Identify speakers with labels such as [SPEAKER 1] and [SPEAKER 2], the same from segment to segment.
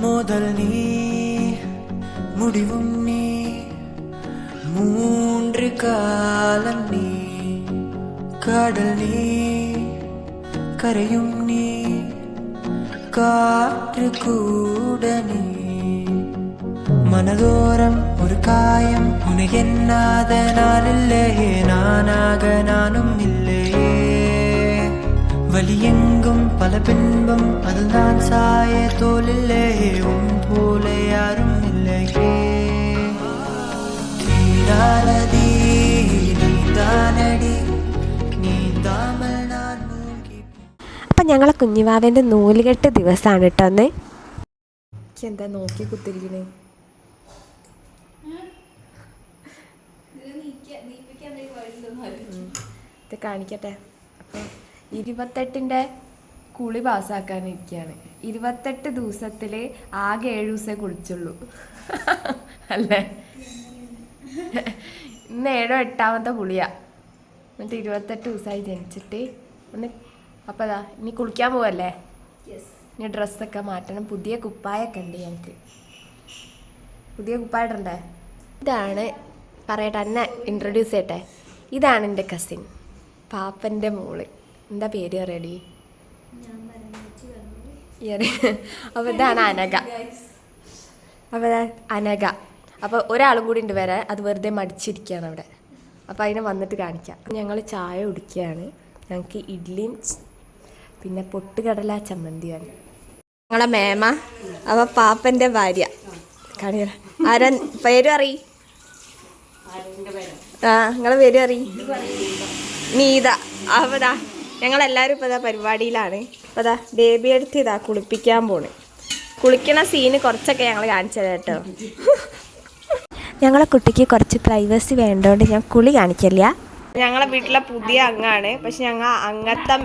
[SPEAKER 1] முதல் நீ முடிவும் நீ மூன்று காலம் நீ கடல் நீ கரையும் நீ காற்று கூட நீ மனதோரம் ஒரு காயம் உன்னை எண்ணாத நாள் இல்லையே நானாக நானும் இல்லையே வலி எங்கும் பல பின்பம் அதில் நான் சாய தோலில்லையே உன் போல யாரும் இல்லையே நீதானடி நீதானடி നീന്താമൽ ഞാൻ മൂകി.
[SPEAKER 2] അപ്പം ഞങ്ങളെ കുഞ്ഞിവാവേൻ്റെ നൂലുകെട്ട് ദിവസമാണ് കേട്ടോ അന്ന്. എന്താ നോക്കി കുത്തിരിക്കണേ? ഇത് കാണിക്കട്ടെ. അപ്പം 28ൻ്റെ കുളി പാസ്സാക്കാനിരിക്കുകയാണ്. 28 ദിവസത്തിൽ ആകെ 7 ദിവസമേ കുളിച്ചുള്ളൂ അല്ലേ? ഇന്ന് 7 8ാമത്തെ കുളിയാണ്. എന്നിട്ട് 28 ദിവസമായി ജനിച്ചിട്ട് ഒന്ന്. അപ്പോൾ അതാ ഇനി കുളിക്കാൻ പോവല്ലേ? ഇനി ഡ്രസ്സൊക്കെ മാറ്റണം. പുതിയ കുപ്പായൊക്കെ ഉണ്ട് ഞങ്ങൾക്ക്. പുതിയ കുപ്പായ ഇടണ്ടേ? ഇതാണ് പറയട്ടെ, എന്നെ ഇൻട്രൊഡ്യൂസ് ചെയ്യട്ടെ. ഇതാണ് എൻ്റെ കസിൻ, പാപ്പൻ്റെ മോള്. എന്താ പേര് റെഡി? അപ്പോൾ ഇതാണ് അനഘ. അപ്പോൾ അനഘ. അപ്പോൾ ഒരാളും കൂടി ഉണ്ട് വരാൻ. അത് വെറുതെ മടിച്ചിരിക്കുകയാണ് അവിടെ. അപ്പോൾ അതിനെ വന്നിട്ട് കാണിക്കാം. ഞങ്ങൾ ചായ കുടിക്കുകയാണ്. ഞങ്ങൾക്ക് ഇഡ്ഡലിയും പിന്നെ പൊട്ടുകടല ചമ്മന്തിയാണ്. ഞങ്ങളെ മേമ. അപ്പോൾ പാപ്പൻ്റെ ഭാര്യ. കാണിക്ക. ആരാ പേര് അറിയി? നിങ്ങളെ പേര് അറിയി? നീത. അപ്പോൾ ഇതാ ഞങ്ങളെല്ലാവരും ഇപ്പോൾ ഇതാ പരിപാടിയിലാണ്. അപ്പോൾ ഇതാ ബേബി എടുത്ത് ഇതാ കുളിപ്പിക്കാൻ പോണ്. കുളിക്കണ സീന് കുറച്ചൊക്കെ ഞങ്ങൾ കാണിച്ചത് കേട്ടോ. ഞങ്ങളെ കുട്ടിക്ക് കുറച്ച് പ്രൈവസി വേണ്ടതുകൊണ്ട് ഞാൻ കുളി കാണിക്കില്ല. ഞങ്ങളെ വീട്ടിലെ പുതിയ അംഗമാണ്. പക്ഷെ ഞങ്ങൾ അംഗത്വം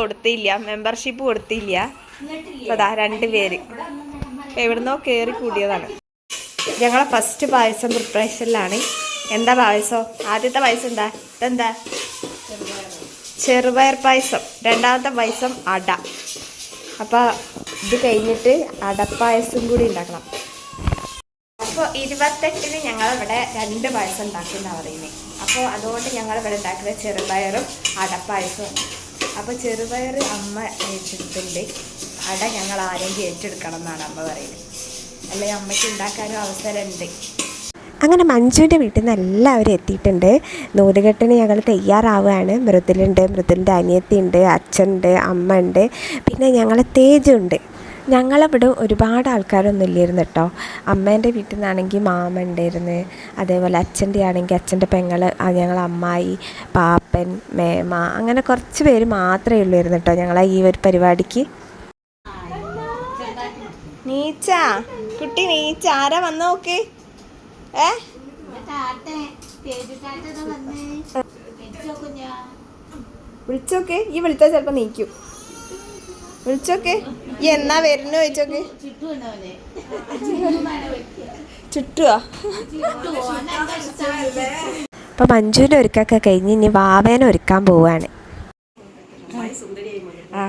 [SPEAKER 2] കൊടുത്തില്ല, മെമ്പർഷിപ്പ് കൊടുത്തില്ല. അപ്പോൾ അതാ 2 പേര് എവിടുന്നോ കയറി കൂടിയതാണ്. ഞങ്ങളെ ഫസ്റ്റ് പായസം പ്രിപ്പറേഷനിലാണ്. എന്താ പായസം? ആദ്യത്തെ പായസം എന്താ? ഇതെന്താ? ചെറുപയർ പായസം. രണ്ടാമത്തെ പായസം അട. അപ്പോൾ ഇത് കഴിഞ്ഞിട്ട് അടപ്പായസം കൂടി ഉണ്ടാക്കണം. അപ്പോൾ 28-ന് ഞങ്ങളിവിടെ 2 പായസം ഉണ്ടാക്കുന്നതാണ് പറയുന്നത്. അപ്പോൾ അതുകൊണ്ട് ഞങ്ങളിവിടെ ഉണ്ടാക്കുന്നത് ചെറുപയറും അടപ്പായസവും. അപ്പോൾ ചെറുപയർ അമ്മ ഏറ്റെടുത്തിട്ടുണ്ട്. അട ഞങ്ങൾ ആരെങ്കിലും ഏറ്റെടുക്കണം എന്നാണ് അമ്മ പറയുന്നത്. അല്ലെങ്കിൽ അമ്മയ്ക്ക് ഉണ്ടാക്കാനും അവസരമുണ്ട്. അങ്ങനെ മഞ്ജുവിൻ്റെ വീട്ടിൽ നിന്ന് എല്ലാവരും എത്തിയിട്ടുണ്ട്. നൂലുകെട്ടിന് ഞങ്ങൾ തയ്യാറാവുകയാണ്. മൃദുലുണ്ട്, മൃദുലിൻ്റെ അനിയത്തിയുണ്ട്, അച്ഛനുണ്ട്, അമ്മ ഉണ്ട്, പിന്നെ ഞങ്ങളെ തേജുണ്ട്. ഞങ്ങളിവിടെ ഒരുപാട് ആൾക്കാരൊന്നും ഇല്ലായിരുന്നു കേട്ടോ. അമ്മേൻ്റെ വീട്ടിൽ നിന്നാണെങ്കിൽ മാമ ഉണ്ടായിരുന്നു. അതേപോലെ അച്ഛൻ്റെ ആണെങ്കിൽ അച്ഛൻ്റെ പെങ്ങൾ, ഞങ്ങൾ അമ്മായി, പാപ്പൻ, മേമ, അങ്ങനെ കുറച്ച് പേര് മാത്രമേ ഉള്ളായിരുന്നു കേട്ടോ ഞങ്ങളെ ഈ ഒരു പരിപാടിക്ക്. നീച്ച കുട്ടി, നീച്ച ആരാ വന്ന് നോക്ക്. വിളിച്ചോക്കെ. ഈ വിളിച്ചാൽ ചിലപ്പോൾ നീക്കും. വിളിച്ചോക്കെ. ഈ എന്നാ വരുന്നു ചോദിച്ചോക്കെ. ചുറ്റുവാ. അപ്പം മഞ്ജുവിൻ്റെ ഒരുക്കൊക്കെ കഴിഞ്ഞ് ഇനി വാവേനെ ഒരുക്കാൻ പോവാണ്. ആ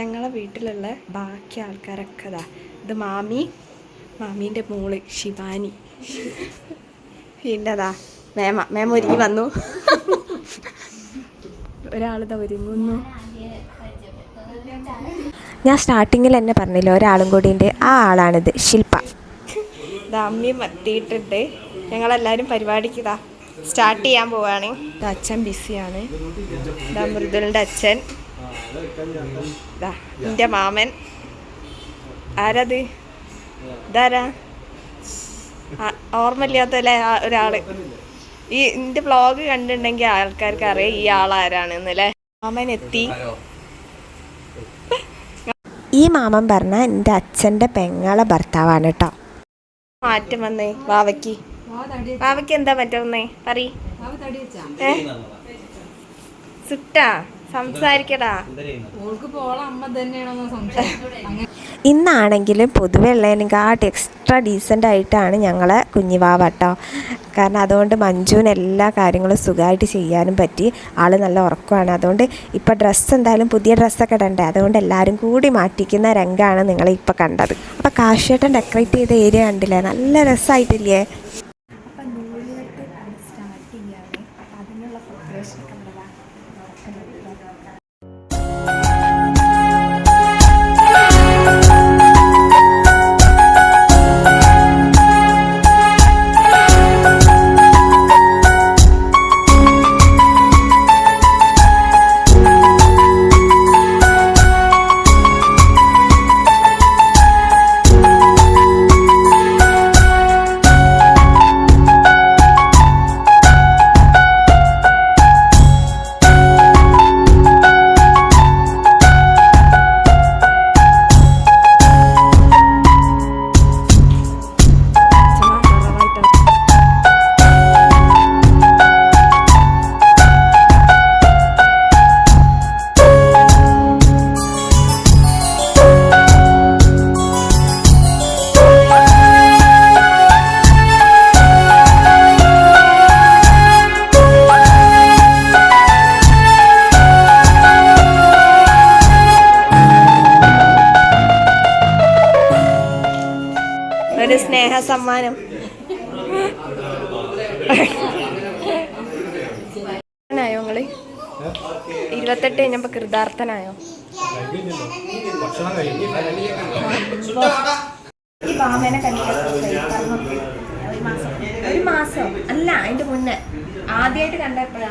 [SPEAKER 2] ഞങ്ങളെ വീട്ടിലുള്ള ബാക്കി ആൾക്കാരൊക്കെ ഇതാ. ഇത് മാമീൻ്റെ മോള് ശിവാനി. പിന്നെ അതാ മേമ ഒരുങ്ങി വന്നു. ഒരാളിതാ ഒരുങ്ങുന്നു. ഞാൻ സ്റ്റാർട്ടിങ്ങിൽ തന്നെ പറഞ്ഞില്ല ഒരാളും കൂടി ഉണ്ട്. ആ ആളാണിത്, ശില്പ. ഇത് അമ്മയും എത്തിയിട്ടുണ്ട്. ഞങ്ങളെല്ലാവരും പരിപാടിക്ക് ഇതാ സ്റ്റാർട്ട് ചെയ്യാൻ പോവാണ്. അച്ഛൻ ബിസിയാണ്. ഇതാ മൃദുലിൻ്റെ അച്ഛൻ. ഇതാ എൻ്റെ മാമൻ. ആരത്? ഇതാരാ? ഓർമ്മയില്ലാത്തല്ലേ ഒരാള്. ഈ എൻ്റെ വ്ളോഗ് കണ്ടിട്ടുണ്ടെങ്കിൽ ആൾക്കാർക്ക് അറിയാം ഈ ആളാരാണെന്നല്ലേ. മാമൻ എത്തി. ഈ മാമൻ പറഞ്ഞ എൻ്റെ അച്ഛൻ്റെ പെങ്ങളെ ഭർത്താവാണ് കേട്ടോ. മാറ്റം വന്നേ വാവയ്ക്ക്. വാവയ്ക്ക് എന്താ പറ്റുന്നേ പറയ്. സുട്ടാ സംസാരിക്കടാ. ഇന്നാണെങ്കിലും പൊതുവെ ഉള്ളതിനെക്കാട്ട് എക്സ്ട്രാ ഡീസൻ്റ് ആയിട്ടാണ് ഞങ്ങളെ കുഞ്ഞിവാവ കേട്ടോ. കാരണം അതുകൊണ്ട് മഞ്ജുവിന് എല്ലാ കാര്യങ്ങളും സുഖമായിട്ട് ചെയ്യാനും പറ്റി. ആൾ നല്ല ഉറക്കമാണ്. അതുകൊണ്ട് ഇപ്പോൾ ഡ്രസ്സ് എന്തായാലും പുതിയ ഡ്രസ്സൊക്കെ ഇടണ്ടേ, അതുകൊണ്ട് എല്ലാവരും കൂടി മാറ്റിക്കുന്ന രംഗമാണ് നിങ്ങളിപ്പോൾ കണ്ടത്. അപ്പോൾ കാശേട്ടൻ ഡെക്കറേറ്റ് ചെയ്ത ഏരിയ കണ്ടില്ലേ, നല്ല രസമായിട്ടില്ലേ? അപ്പം നൂലുകെട്ട് സ്റ്റാർട്ട് ചെയ്യാണ്. അപ്പം അതിനുള്ള പ്രിപ്പറേഷനൊക്കെ ഒരു സ്നേഹ സമ്മാനം. ായോ നിങ്ങള് 28 കഴിഞ്ഞപ്പോ കൃതാർത്ഥനായോ? ഈ ബാമേനെ ഒരു മാസം അല്ല, അതിന്റെ മുന്നേ ആദ്യമായിട്ട് കണ്ടപ്പോഴാ,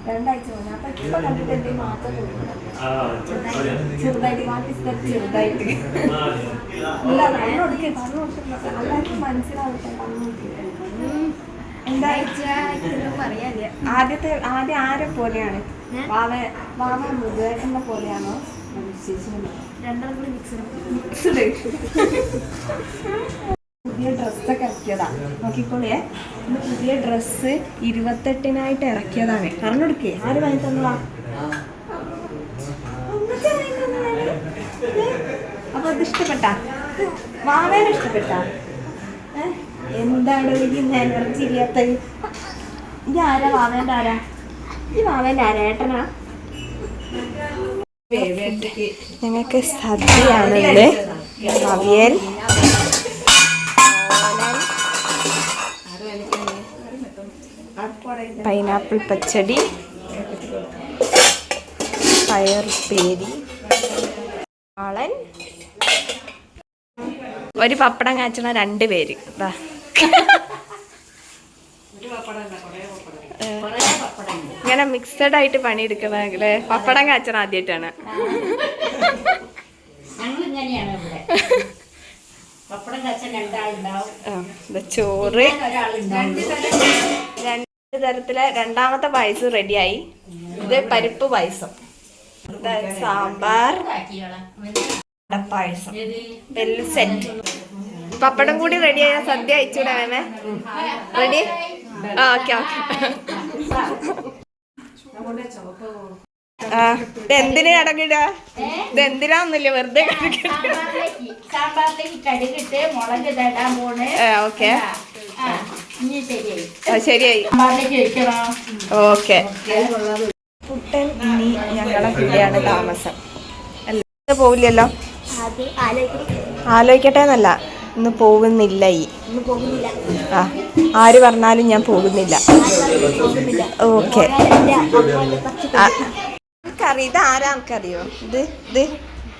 [SPEAKER 2] രണ്ടാഴ്ച മുന്നേ. അപ്പൊ ഇപ്പൊ കണ്ടിട്ട് എന്തെങ്കിലും മാറ്റം ചെറുതായിട്ട് ചെറുതായിട്ട് ഇല്ല, പറഞ്ഞോടുക്കേ എല്ലാവർക്കും മനസ്സിലാവട്ടെ. ആദ്യം ആരെ പോലെയാണ്? വാവ മൃദുവേട്ടന്റെ പോലെയാണോ? പുതിയ ഡ്രസ്സൊക്കെ ഇറക്കിയതാ, നോക്കിക്കോളേ. പുതിയ ഡ്രസ്സ് 28-നായിട്ട് ഇറക്കിയതാണ്. പറഞ്ഞെടുക്കേ, ആര് വാങ്ങി തന്നതാ? അപ്പൊ അത് ഇഷ്ടപ്പെട്ടാ? വാവേനെ ഇഷ്ടപ്പെട്ടാ? എന്താണ് എനർജി ഇല്ലാത്തത്? ഇത് ആരാ? വാവേന്റെ ആരാ? ഈ വാവേന്റെ ആരാ? ഏട്ടനാ? ഞങ്ങൾക്ക് സദ്യയാണുള്ളത്. അവിയൽ, പൈനാപ്പിൾ പച്ചടി, പയറുപ്പേരി, ആളൻ, ഒരു പപ്പടം കാച്ചണ 2 പേര്. ഇങ്ങനെ മിക്സഡ് ആയിട്ട് പണിയെടുക്കണേ. പപ്പടം കാച്ചണ ആദ്യമായിട്ടാണ്. ചോറ് 2 തരത്തിലെ രണ്ടാമത്തെ പായസം റെഡിയായി. ഇത് പരിപ്പ് പായസം, സാമ്പാർ, പായസം, സെറ്റ്. പപ്പടം കൂടി റെഡിയായ സദ്യ അയച്ചൂടെ വേണേ? റെഡി? Okay okay. എന്തിനു കടകിട? ഇത് എന്തിനാന്നില്ല, വെറുതെ ഓക്കെ ശരിയായി. ഓക്കെ. കുട്ടൻ ഇനി ഞങ്ങളെ കൂടെയാണ് താമസം. അല്ല പോവില്ലല്ലോ, ആലോചിക്കട്ടെ എന്നല്ല, ഇന്ന് പോകുന്നില്ല. ആ, ആര് പറഞ്ഞാലും ഞാൻ പോകുന്നില്ല. ഓക്കെ. ഇത് ആരാ എനിക്കറിയോ?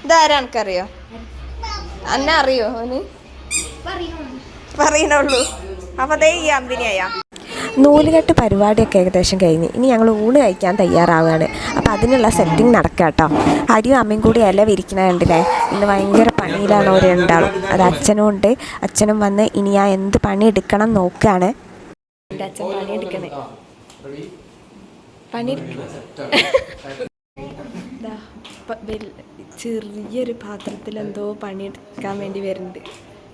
[SPEAKER 2] ഇതാരാ എനിക്കറിയോ? എന്നെ അറിയോ? അവന് പറയണുള്ളൂ. അപ്പൊ അതേ ഈ അമ്പിനിയായ നൂലുകെട്ട് പരിപാടിയൊക്കെ ഏകദേശം കഴിഞ്ഞ് ഇനി ഞങ്ങൾ ഊണ് കഴിക്കാൻ തയ്യാറാവുകയാണ്. അപ്പോൾ അതിനുള്ള സെറ്റിംഗ് നടക്കുക കേട്ടോ. അരിയും അമ്മയും കൂടി ഇല വിരിക്കണ കണ്ടില്ലേ? ഇന്ന് ഭയങ്കര പണിയിലാണ് ഓരോ ഉണ്ടാവും. അത് അച്ഛനും ഉണ്ട്. അച്ഛനും വന്ന് ഇനി ഞാൻ എന്ത് പണി എടുക്കണം നോക്കുകയാണ്. എൻ്റെ അച്ഛൻ പണിയെടുക്കണേ. ചെറിയൊരു പാത്രത്തിൽ എന്തോ പണിയെടുക്കാൻ വേണ്ടി വരുന്നുണ്ട്.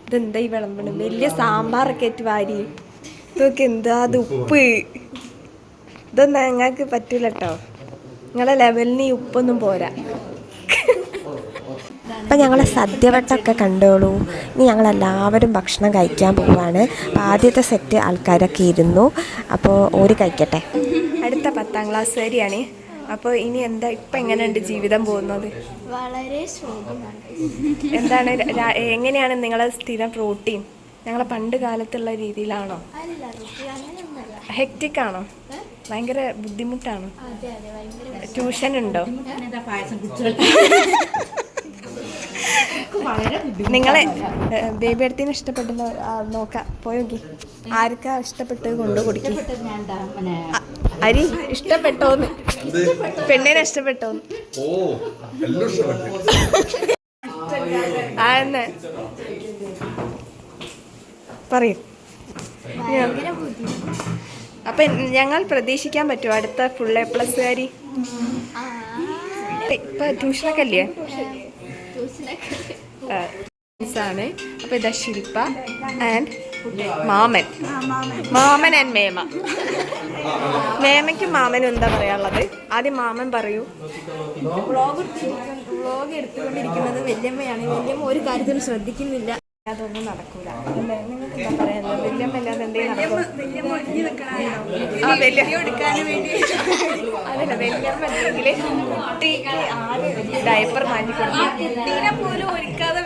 [SPEAKER 2] ഇതെന്താ ഈ വിളമ്പണം? വലിയ സാമ്പാറൊക്കെ ആയിട്ട് വാരി. ഇതൊക്കെ എന്താ? അത് ഉപ്പ്. ഇതൊന്നും ഞങ്ങൾക്ക് പറ്റൂല കേട്ടോ. നിങ്ങളെ ലെവലിന് ഈ ഉപ്പൊന്നും പോരാ.
[SPEAKER 3] അപ്പം ഞങ്ങൾ സദ്യവട്ടമൊക്കെ കണ്ടോളൂ. ഇനി ഞങ്ങളെല്ലാവരും ഭക്ഷണം കഴിക്കാൻ പോവുകയാണ്. അപ്പോൾ ആദ്യത്തെ സെറ്റ് ആൾക്കാരൊക്കെ ഇരുന്നു. അപ്പോൾ ഓര് കഴിക്കട്ടെ.
[SPEAKER 2] അടുത്ത 10ാം ക്ലാസ്സുകാരിയാണ്. അപ്പോൾ ഇനി എന്താ ഇപ്പം എങ്ങനെയുണ്ട് ജീവിതം പോകുന്നത്?
[SPEAKER 4] വളരെ ശോകമാണ്.
[SPEAKER 2] എന്താണ് എങ്ങനെയാണ് നിങ്ങളെ സ്ഥിരം റൂട്ടീൻ? ഞങ്ങളെ പണ്ട് കാലത്തുള്ള രീതിയിലാണോ?
[SPEAKER 4] അല്ല റുപ്പി അങ്ങനെയൊന്നുമല്ല.
[SPEAKER 2] ഹെക്റ്റിക് ആണോ? ഭയങ്കര ബുദ്ധിമുട്ടാണോ?
[SPEAKER 4] അതെ അതെ ഭയങ്കര
[SPEAKER 2] ട്യൂഷൻ ഉണ്ടോ? നിങ്ങളെ ബേബി അടുത്തിന് ഇഷ്ടപ്പെട്ടല്ലോ, നോക്കാം പോയി നോക്കി ആർക്കാ ഇഷ്ടപ്പെട്ടത് കൊണ്ട് കുടിക്കും. അരി ഇഷ്ടപ്പെട്ടോന്ന്, പെണ്ണിനെ ഇഷ്ടപ്പെട്ടോന്ന് ആന്ന് പറയൂ.
[SPEAKER 4] ഭയങ്കര ബുദ്ധിമുട്ട്.
[SPEAKER 2] അപ്പൊ ഞങ്ങൾ പ്രതീക്ഷിക്കാൻ പറ്റുമോ അടുത്ത ഫുൾ A+ കാരി? ഇപ്പൊ ട്യൂഷനൊക്കെ അല്ലേ? ആണ്. അപ്പൊ ഇതാ ശില്പ ആൻഡ് മാമൻ ആൻഡ് മേമ. മേമയ്ക്കും മാമനും എന്താ പറയാനുള്ളത്? ആദ്യം മാമൻ പറയൂ.
[SPEAKER 4] വ്ളോഗ് എടുത്തുകൊണ്ടിരിക്കുന്നത് വല്യമ്മയാണ്. വല്യമ്മ ഒരു കാര്യത്തിലും ശ്രദ്ധിക്കുന്നില്ല.
[SPEAKER 2] അതൊന്നും നടക്കൂല അല്ലേ? നിങ്ങൾക്ക് എന്താ പറയാനുള്ളത്? വല്യമ്മ അല്ലാതെ എന്തെങ്കിലും നടക്കും? അതല്ല, വല്യമ്മ അല്ലെങ്കിൽ കുട്ടിക്ക് ആര് ഡയപ്പർ മാറ്റി കൊടുക്കും പോലും ഒരുക്കാതെ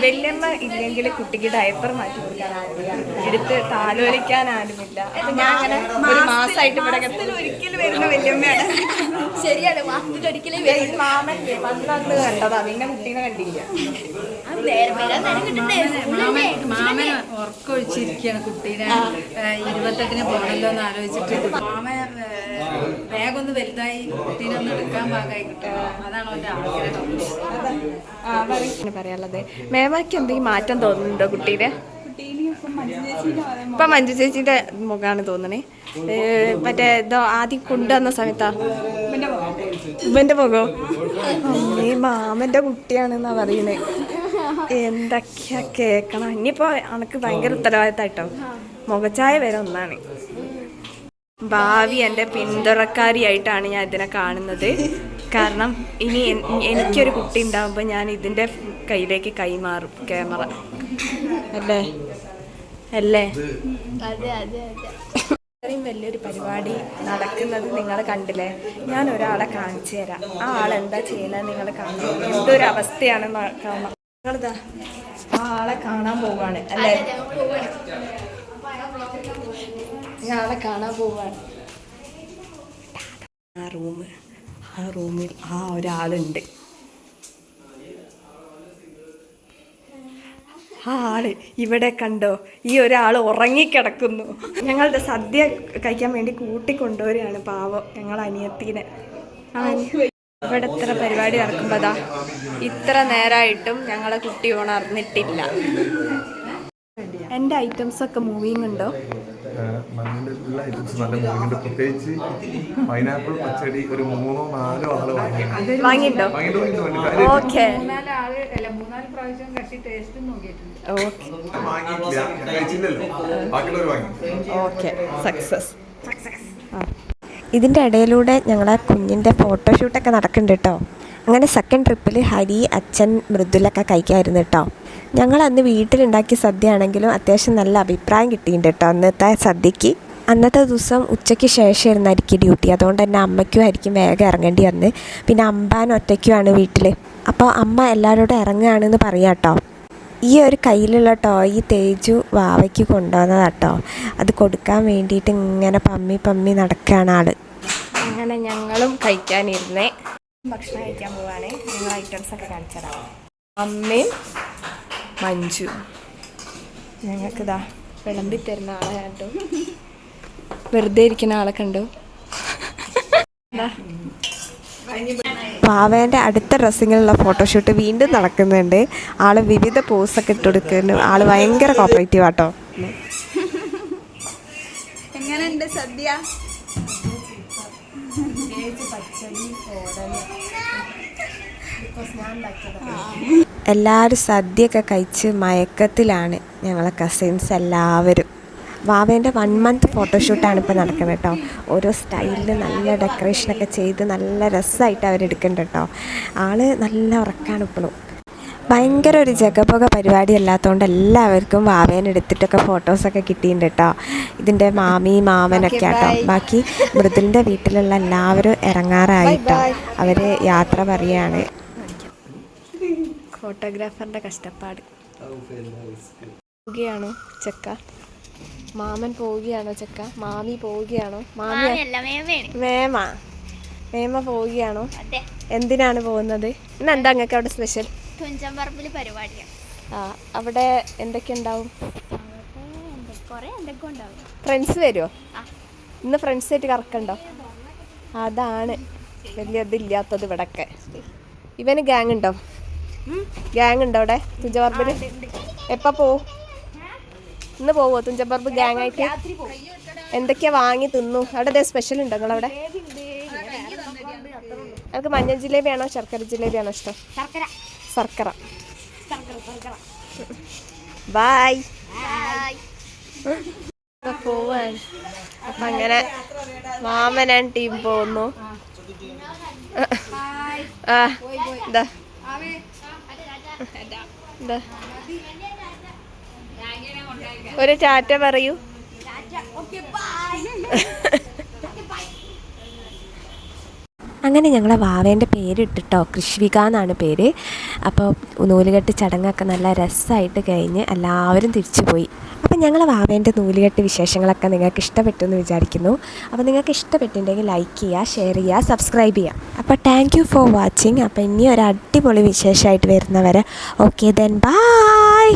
[SPEAKER 2] വല്യമ്മ ഇല്ലെങ്കിൽ കുട്ടിക്ക് ഡയപ്പർ മാറ്റി കൊടുക്കാൻ ആരുമില്ല, എടുത്ത് താലോലിക്കാൻ ആരുമില്ല. അപ്പൊ ഞാൻ അങ്ങനെ ഒരു മാസമായിട്ട് ഇവിടെ ഒരിക്കലും വരുന്ന വല്യമ്മയാണ്.
[SPEAKER 4] ശരിയാണ്, വാക്കിലൊരിക്കലും
[SPEAKER 2] മാമൻ വന്ന് കണ്ടതാ, പിന്നെ കുട്ടീനെ കണ്ടില്ല.
[SPEAKER 5] മാമൻ ഉറക്കൊഴിച്ചിരിക്കുകയാണ് കുട്ടീനെ. 28-ന് പോകണല്ലോ എന്ന് ആലോചിച്ചിട്ട് മാമൻ വേഗം ഒന്ന് വലുതായി കുട്ടീനെ ഒന്ന് എടുക്കാൻ ഭാഗമായി കിട്ടും. അതാണ് അവൻ്റെ ആഗ്രഹം.
[SPEAKER 2] പറയാനുള്ളത് മേമയ്ക്ക് എന്തെങ്കിലും മാറ്റം തോന്നുന്നുണ്ടോ കുട്ടീനെ? ഇപ്പൊ മഞ്ജു ചേച്ചിന്റെ മുഖമാണ് തോന്നണേ. മറ്റേ ഇതോ ആദ്യം കൊണ്ടുവന്ന സമയത്താ ഇവന്റെ മുഖം ഈ മാമന്റെ കുട്ടിയാണെന്നാ പറയുന്നേ. എന്തൊക്കെയാ കേക്കണം. ഇനിയിപ്പോ അനക്ക് ഭയങ്കര ഉത്തരവാദിത്തമായിട്ടോ. മുഖച്ചായ വരെ ഒന്നാണ്. ഭാവി എൻ്റെ പിന്തുണക്കാരിയായിട്ടാണ് ഞാൻ ഇതിനെ കാണുന്നത്. കാരണം ഇനി എനിക്കൊരു കുട്ടി ഉണ്ടാകുമ്പോൾ ഞാൻ ഇതിൻ്റെ കയ്യിലേക്ക് കൈമാറും ക്യാമറ. അല്ലേ അല്ലേ?
[SPEAKER 4] അതെ അതെ അതെ.
[SPEAKER 2] ഇത്രയും വലിയൊരു പരിപാടി നടക്കുന്നത് നിങ്ങൾ കണ്ടില്ലേ? ഞാൻ ഒരാളെ കാണിച്ചു തരാം. ആ ആളെന്താ ചെയ്യുന്നത് നിങ്ങൾ കാണും. എന്തൊരു അവസ്ഥയാണെന്ന് കാണാം. നിങ്ങളിതാ ആ ആളെ കാണാൻ പോവാണ് അല്ലേ? ഞാൻ ആളെ കാണാൻ പോവാണ്. ആ റൂമിൽ ആ ഒരാളുണ്ട്. ആ ആള് ഇവിടെ കണ്ടോ? ഈ ഒരാൾ ഉറങ്ങിക്കിടക്കുന്നു. ഞങ്ങളുടെ സദ്യ കഴിക്കാൻ വേണ്ടി കൂട്ടിക്കൊണ്ടുവരികയാണ് പാവം ഞങ്ങൾ അനിയത്തീനെ. ഇവിടെ ഇത്ര പരിപാടി നടക്കുമ്പോഴാ ഇത്ര നേരമായിട്ടും ഞങ്ങളെ കുട്ടി ഉണർന്നിട്ടില്ല. എൻ്റെ ഐറ്റംസൊക്കെ മൂവിങ് ഉണ്ടോ?
[SPEAKER 6] മണ്ണിലുള്ള ഐറ്റംസ് നല്ല മൂവിങ്ങുണ്ട്. പ്രത്യേകിച്ച് പൈനാപ്പിൾ പച്ചടി ഒരു 3-4 ആള്
[SPEAKER 2] വാങ്ങിയിട്ടുണ്ടോ? Okay okay success.
[SPEAKER 3] ഇതിൻ്റെ ഇടയിലൂടെ ഞങ്ങളെ കുഞ്ഞിൻ്റെ ഫോട്ടോഷൂട്ടൊക്കെ നടക്കുന്നുണ്ട് കേട്ടോ. അങ്ങനെ സെക്കൻഡ് ട്രിപ്പിൽ ഹരി, അച്ഛൻ, മൃദുലൊക്കെ കഴിക്കാമായിരുന്നു കേട്ടോ. ഞങ്ങൾ അന്ന് വീട്ടിലുണ്ടാക്കിയ സദ്യ ആണെങ്കിലും അത്യാവശ്യം നല്ല അഭിപ്രായം കിട്ടിയിട്ടുണ്ട് കേട്ടോ അന്നത്തെ സദ്യക്ക്. അന്നത്തെ ദിവസം ഉച്ചയ്ക്ക് ശേഷമായിരുന്നായിരിക്കും ഡ്യൂട്ടി. അതുകൊണ്ട് തന്നെ അമ്മയ്ക്കും ആയിരിക്കും വേഗം ഇറങ്ങേണ്ടി വന്ന്. പിന്നെ അമ്പാൻ ഒറ്റയ്ക്കുമാണ് വീട്ടിൽ. അപ്പോൾ അമ്മ എല്ലാവരോടും ഇറങ്ങുകയാണെന്ന് പറയാം കേട്ടോ. ഈ ഒരു കയ്യിലുള്ള ടോയ് തേജു വാവയ്ക്ക് കൊണ്ടുവന്നതാട്ടോ. അത് കൊടുക്കാൻ വേണ്ടിയിട്ട് ഇങ്ങനെ പമ്മി നടക്കുകയാണ് ആള്.
[SPEAKER 2] അങ്ങനെ ഞങ്ങളും കഴിക്കാനിരുന്നേ. ഭക്ഷണം കഴിക്കാൻ പോവാണ്. ഞങ്ങൾ ഐറ്റംസൊക്കെ കാണിച്ചു തരാം. അമ്മയും മഞ്ജു ഞങ്ങൾക്കിതാ വിളമ്പി തരുന്ന ആളെ കണ്ടു. വെറുതെ ഇരിക്കുന്ന ആളെ കണ്ടു.
[SPEAKER 3] വാവേൻ്റെ അടുത്ത ഡ്രസ്സിങ്ങിലുള്ള ഫോട്ടോഷൂട്ട് വീണ്ടും നടക്കുന്നുണ്ട്. ആള് വിവിധ പോസൊക്കെ ഇട്ട് കൊടുക്കുന്നു. ആള് ഭയങ്കര കോപ്പറേറ്റീവ് ആട്ടോ.
[SPEAKER 4] എങ്ങനെയുണ്ട് സദ്യ?
[SPEAKER 3] എല്ലാവരും സദ്യയൊക്കെ കഴിച്ച് മയക്കത്തിലാണ് ഞങ്ങളെ കസിൻസ് എല്ലാവരും. വാവേൻ്റെ 1 month ഫോട്ടോഷൂട്ടാണ് ഇപ്പോൾ നടക്കുന്നത് കേട്ടോ. ഓരോ സ്റ്റൈലിൽ നല്ല ഡെക്കറേഷനൊക്കെ ചെയ്ത് നല്ല രസമായിട്ട് അവരെടുക്കുന്നുണ്ട് കേട്ടോ. ആള് നല്ല ഉറക്കാണ് ഇപ്പോഴും. ഭയങ്കര ഒരു ജഗപൊക പരിപാടി അല്ലാത്തതുകൊണ്ട് എല്ലാവർക്കും വാവേനെ എടുത്തിട്ടൊക്കെ ഫോട്ടോസൊക്കെ കിട്ടിയിട്ടുണ്ട് കേട്ടോ. ഇതിൻ്റെ മാമനൊക്കെ കേട്ടോ. ബാക്കി മൃദുലിൻ്റെ വീട്ടിലുള്ള എല്ലാവരും ഇറങ്ങാറായിട്ടോ. അവർ യാത്ര പറയുകയാണ്. ഫോട്ടോഗ്രാഫറിൻ്റെ കഷ്ടപ്പാട്. പോവുകയാണോ ചെക്ക? മാമൻ പോവുകയാണോ ചെക്ക? മാമി പോവുകയാണോ? മേമ പോവുകയാണോ? എന്തിനാണ് പോകുന്നത്? ഇന്നെന്താ നിങ്ങൾക്ക് അവിടെ സ്പെഷ്യൽ?
[SPEAKER 4] തുഞ്ചൻപറമ്പിൽ പരിപാടിയാണ്.
[SPEAKER 3] അവിടെ എന്തൊക്കെ ഉണ്ടാവും?
[SPEAKER 4] എന്തൊക്കെ ഉണ്ടാവും.
[SPEAKER 3] ഫ്രണ്ട്സ് വരുമോ? ഇന്ന് ഫ്രണ്ട്സായിട്ട് കറക്കണ്ടോ? അതാണ് വലിയ ഇതില്ലാത്തത് ഇവിടൊക്കെ. ഇവന് ഗ്യാങ് ഉണ്ടോ? അവിടെ തുഞ്ചൻപറമ്പിൽ? എപ്പോൾ പോവും? ഇന്ന് പോവോ തുഞ്ചൻപറമ്പ് ഗ്യാങ് ആയിട്ട്? എന്തൊക്കെയാ വാങ്ങി തിന്നു? അവിടെ സ്പെഷ്യൽ ഉണ്ടോ നിങ്ങളവിടെ? എനിക്ക് മഞ്ഞൾ ജിലേബിയാണോ ശർക്കര ജിലേബിയാണോ ഇഷ്ടം? ശർക്കര. ബൈ. പോവാൻ അപ്പം അങ്ങനെ മാമനാൻ ടീം പോകുന്നു. ഒരു ടാറ്റ പറയൂ. അങ്ങനെ ഞങ്ങളെ വാവേൻ്റെ പേരിട്ടിട്ടോ, കൃഷ്വിക എന്നാണ് പേര്. അപ്പോൾ നൂലുകെട്ട് ചടങ്ങൊക്കെ നല്ല രസമായിട്ട് കഴിഞ്ഞ് എല്ലാവരും തിരിച്ചു പോയി. അപ്പോൾ ഞങ്ങളെ വാവേൻ്റെ നൂലുകെട്ട് വിശേഷങ്ങളൊക്കെ നിങ്ങൾക്ക് ഇഷ്ടപ്പെട്ടു എന്ന് വിചാരിക്കുന്നു. അപ്പോൾ നിങ്ങൾക്ക് ഇഷ്ടപ്പെട്ടിട്ടുണ്ടെങ്കിൽ ലൈക്ക് ചെയ്യുക, ഷെയർ ചെയ്യുക, സബ്സ്ക്രൈബ് ചെയ്യുക. അപ്പോൾ താങ്ക് യു ഫോർ വാച്ചിങ്. അപ്പോൾ ഇനി ഒരു അടിപൊളി വിശേഷമായിട്ട് വരുന്നവരെ ഓക്കെ ദെൻ ബൈ.